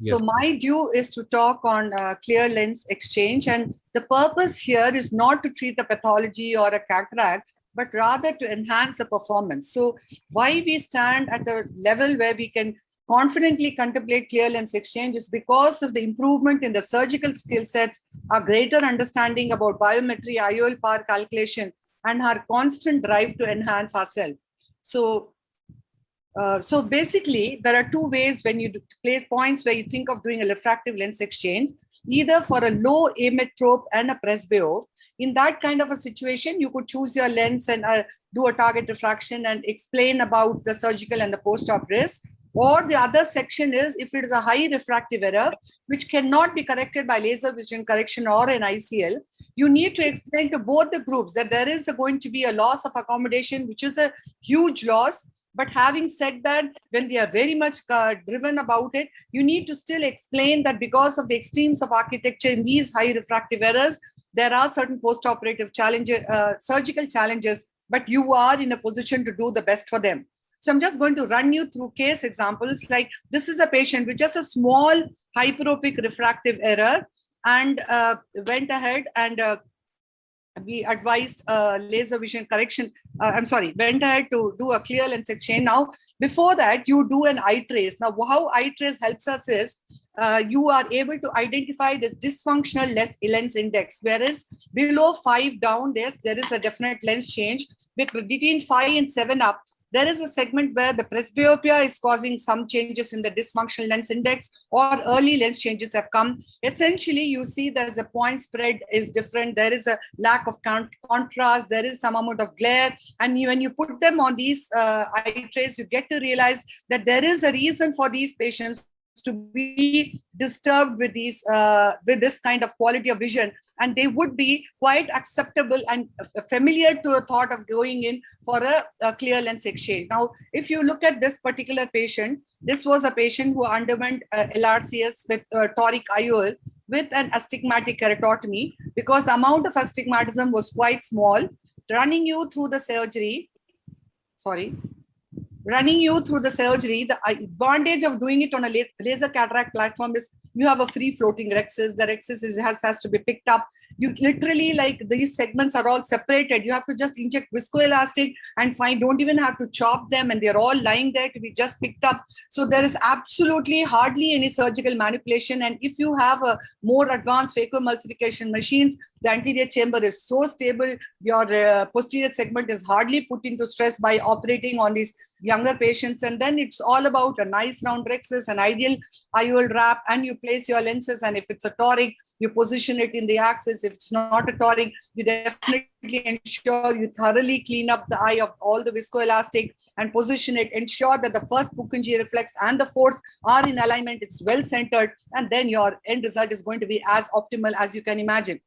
So Yes. my due is to talk on clear lens exchange, and the purpose here is not to treat a pathology or a cataract, but rather to enhance the performance. So why we stand at the level where we can confidently contemplate clear lens exchange is because of the improvement in the surgical skill sets, a greater understanding about biometry, IOL power calculation, and our constant drive to enhance ourselves. So basically, there are two ways when you place points where you think of doing a refractive lens exchange, either for a low ametrope and a presbyo. In that kind of a situation, you could choose your lens and do a target refraction and explain about the surgical and the post-op risk. Or the other section is if it is a high refractive error, which cannot be corrected by laser vision correction or an ICL, you need to explain to both the groups that there is going to be a loss of accommodation, which is a huge loss. But having said that, when they are very much driven about it, you need to still explain that because of the extremes of architecture in these high refractive errors, there are certain post-operative challenges, surgical challenges, but you are in a position to do the best for them. So I'm just going to run you through case examples. Like this is a patient with just a small hyperopic refractive error and went ahead and we advised laser vision correction. Went ahead to do a clear lens exchange. Now, before that, you do an eye trace. Now, how eye trace helps us is you are able to identify this dysfunctional lens index, whereas below 5 down, there is a definite lens change. Between 5 and 7 up, there is a segment where the presbyopia is causing some changes in the dysfunctional lens index or early lens changes have come. Essentially, you see there's a point spread is different. There is a lack of contrast. There is some amount of glare. And when you put them on these eye trays, you get to realize that there is a reason for these patients to be disturbed with these with this kind of quality of vision, and they would be quite acceptable and familiar to the thought of going in for a clear lens exchange. Now, if you look at this particular patient, this was a patient who underwent LRCS with toric IOL with an astigmatic keratotomy because the amount of astigmatism was quite small. Running you through the surgery, the advantage of doing it on a laser cataract platform is you have a free floating rhexis. The rhexis has to be picked up. You literally, like, these segments are all separated. You have to just inject viscoelastic and don't even have to chop them, and they're all lying there to be just picked up. So there is absolutely hardly any surgical manipulation. And if you have a more advanced phacoemulsification machines, the anterior chamber is so stable, your posterior segment is hardly put into stress by operating on these younger patients. And then it's all about a nice round rhexis, an ideal IOL wrap, and you place your lenses. And if it's a toric, you position it in the axis. If it's not a toric, you definitely ensure you thoroughly clean up the eye of all the viscoelastic and position it. Ensure that the first Purkinje reflex and the fourth are in alignment. It's well centered, and then your end result is going to be as optimal as you can imagine.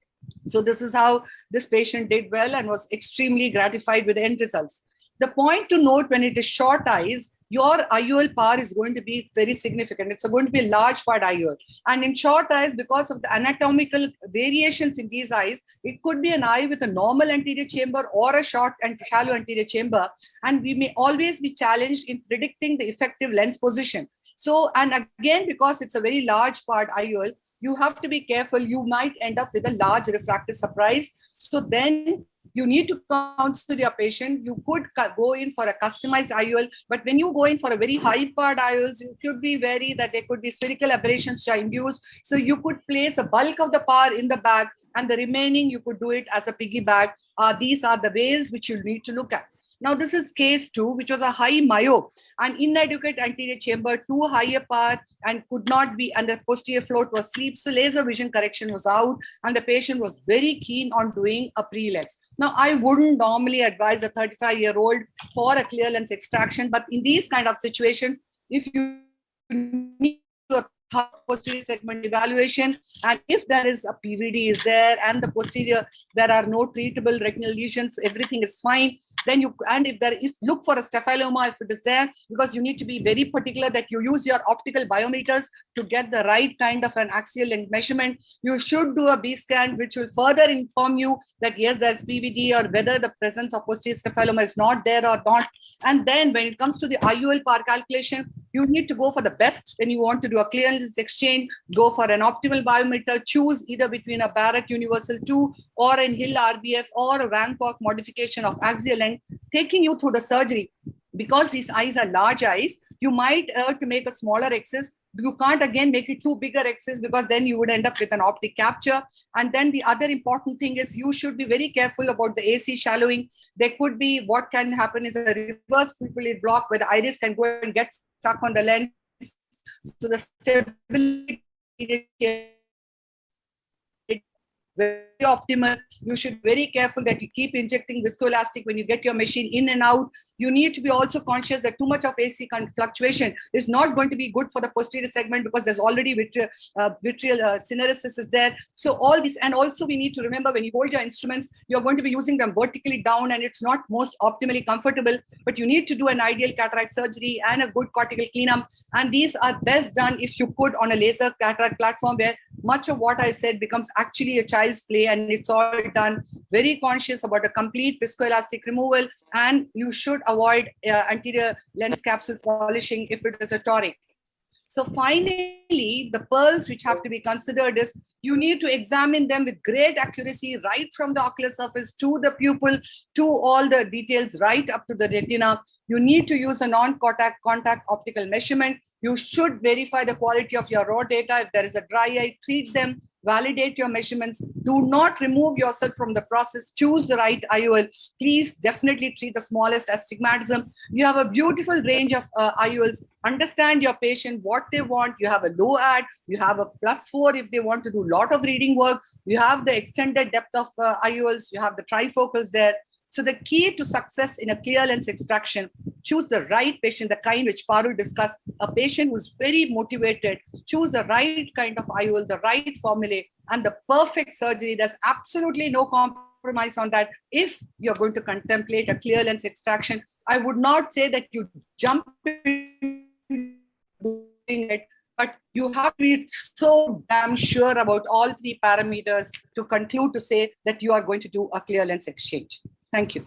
So this is how this patient did well and was extremely gratified with the end results. The point to note when it is short eyes, your IOL power is going to be very significant. It's going to be a large part IOL. And in short eyes, because of the anatomical variations in these eyes, it could be an eye with a normal anterior chamber or a short and shallow anterior chamber. And we may always be challenged in predicting the effective lens position. So, and again, because it's a very large part IOL, you have to be careful. You might end up with a large refractive surprise. So then you need to counsel your patient. You could go in for a customized IOL, but when you go in for a very high powered IOLs, you could be wary that there could be spherical aberrations which are induced. So you could place a bulk of the power in the bag, and the remaining you could do it as a piggy bag. These are the ways which you need to look at. Now, this is case 2, which was a high myope, an inadequate anterior chamber, too high a power, and could not be, and the posterior float was asleep. So laser vision correction was out, and the patient was very keen on doing a pre-lex. Now, I wouldn't normally advise a 35-year-old for a clear lens extraction, but in these kind of situations, if you need a posterior segment evaluation, and if there is a PVD is there and the posterior, there are no treatable retinal lesions, everything is fine, then you, and if look for a staphyloma if it is there, because you need to be very particular that you use your optical biometers to get the right kind of an axial length measurement. You should do a B scan, which will further inform you that yes, there's PVD, or whether the presence of posterior staphyloma is not there or not. And then when it comes to the IOL power calculation, you need to go for the best when you want to do a clear lens exchange. exchange, go for an optimal biometer, choose either between a Barrett Universal 2 or an Hill RBF or a Vancock modification of axial length, taking you through the surgery. Because these eyes are large eyes, you might to make a smaller axis. You can't again make it too bigger axis because then you would end up with an optic capture. And then the other important thing is you should be very careful about the AC shallowing. There could be, what can happen is a reverse pupillate block where the iris can go and get stuck on the lens. So the stability very optimal. You should be very careful that you keep injecting viscoelastic when you get your machine in and out. You need to be also conscious that too much of AC fluctuation is not going to be good for the posterior segment because there's already vitreal syneresis is there. So all this, and also we need to remember when you hold your instruments, you're going to be using them vertically down and it's not most optimally comfortable, but you need to do an ideal cataract surgery and a good cortical cleanup. And these are best done if you could on a laser cataract platform where much of what I said becomes actually a child's play, and it's all done very conscious about a complete viscoelastic removal, and you should avoid anterior lens capsule polishing if it is a toric. So finally, the pearls which have to be considered is you need to examine them with great accuracy right from the ocular surface to the pupil to all the details right up to the retina. You need to use a non-contact optical measurement. You should verify the quality of your raw data. If there is a dry eye, treat them, validate your measurements. Do not remove yourself from the process. Choose the right IOL. Please definitely treat the smallest astigmatism. You have a beautiful range of IOLs. Understand your patient, what they want. You have a low ad. You have a +4 if they want to do a lot of reading work. You have the extended depth of IOLs. You have the trifocals there. So the key to success in a clear lens extraction, choose the right patient, the kind which Parul discussed, a patient who's very motivated, choose the right kind of IOL, the right formulae, and the perfect surgery. There's absolutely no compromise on that. If you're going to contemplate a clear lens extraction, I would not say that you jump into doing it, but you have to be so damn sure about all three parameters to conclude to say that you are going to do a clear lens exchange. Thank you.